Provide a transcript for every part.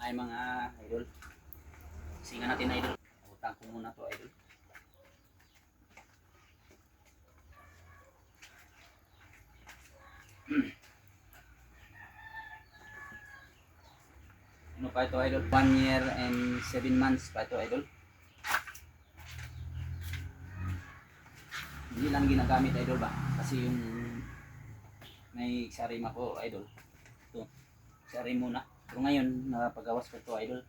ay mga idol. Singa natin idol. Utang ko muna to idol. Ano pa ito idol? 1 year and 7 months pa ito idol. Hindi lang ginagamit idol ba? Kasi yung may sarim ako idol. Ito, sarim muna. Pero ngayon, napagawas ko ito idol.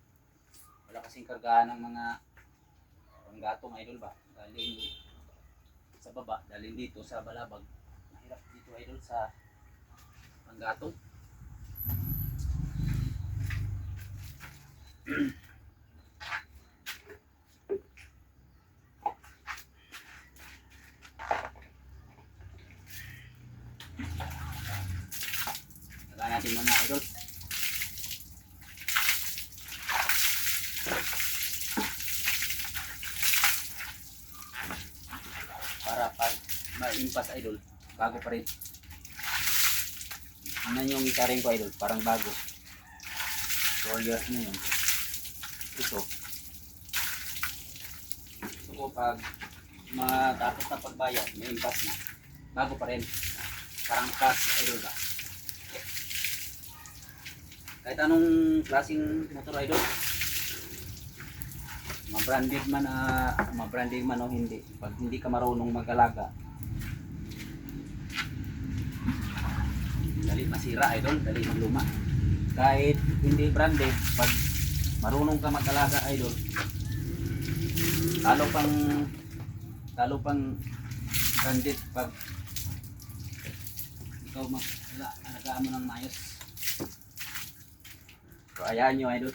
Wala kasing kargahan ng mga panggatong idol ba? Galing sa baba, galing dito sa balabag. Mahirap dito idol sa panggatong. Lagyan natin mga idol. Para pag ma-impas idol, bago pa rin. Ano yung ikarin ko idol, parang bago. 4 years na yun. Ito ko pag matapos na pagbayad, may impas na. Bago pa rin. Parang cash idol ba? Kahit anong klaseng motor idol, ma-branded man o hindi, pag hindi ka marunong mag-alaga, dali masira idol, dali magluma. Kahit hindi branded, pag marunong ka mag-alaga idol, talo pang branded pag ikaw mag-alagaan mo ng maayos. So ayan nyo idol,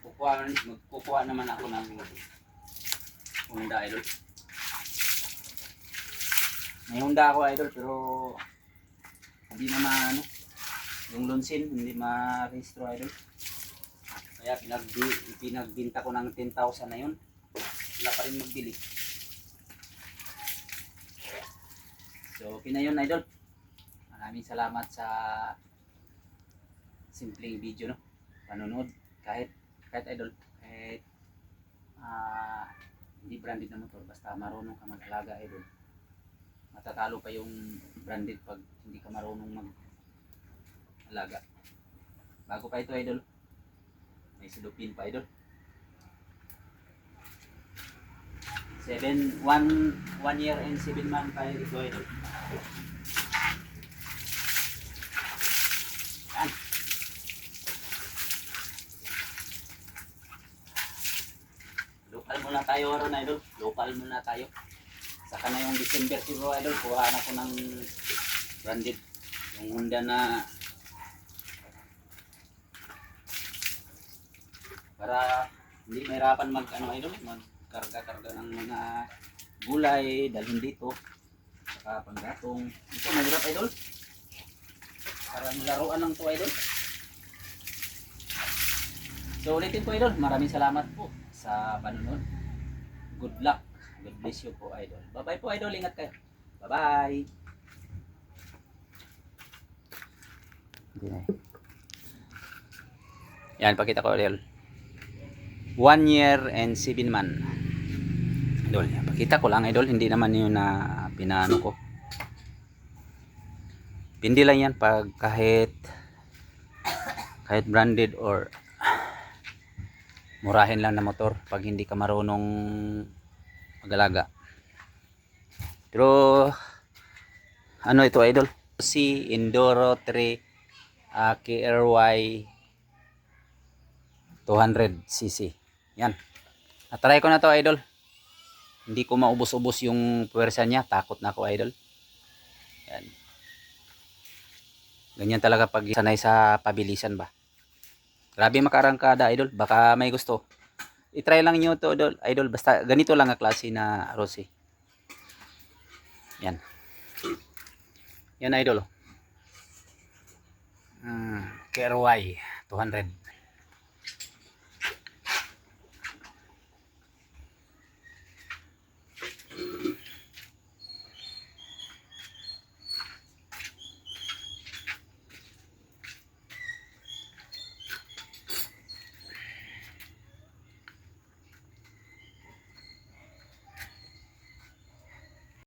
magkukuha naman ako ng Honda idol. May Honda ako idol pero hindi na maano, yung Lonsin hindi ma-registro idol. Kaya pinagbinta ko ng 10,000 na yun. Wala pa rin magbili. So okay na yun idol. Maraming salamat sa simpleng video no, panonood. Kahit idol, kahit hindi branded na motor, basta marunong ka mag-alaga idol, matatalo pa yung branded pag hindi ka marunong mag-alaga. Bago pa ito idol, may silupin pa idol. 1 year and 7 months pa ito idol. Yan. Local muna tayo ron idol. Local muna tayo. Saka na yung December siguro idol, kuhaan ako ng branded. Yung Honda na para hindi mahirapan idol, magkarga-karga ng mga gulay dalhin dito. Saka panggatong. Ito mahirap idol. Parang laruan lang to idol. So ulitin po idol, maraming salamat po sa panonood. Good luck. God bless you po idol. Bye bye po idol, ingat kayo. Bye bye. Yan, pakita ko idol. 1 year and 7 months. Idol, pakita ko lang idol, hindi naman yun na pinaano ko. Pindi lang yan pag kahit branded or murahin lang na motor pag hindi ka marunong mag-alaga. Pero ano ito idol, si Enduro 3 KRY 200cc. Yan, natry ko na to idol, hindi ko maubos-ubos yung puwersa niya, takot na ako idol. Yan, ganyan talaga pag sanay sa pabilisan ba. Grabe makarangkada idol, baka may gusto. I-try lang nyo to idol, basta ganito lang ang klase na Rossi. Yan. Yan idol. KRY 200.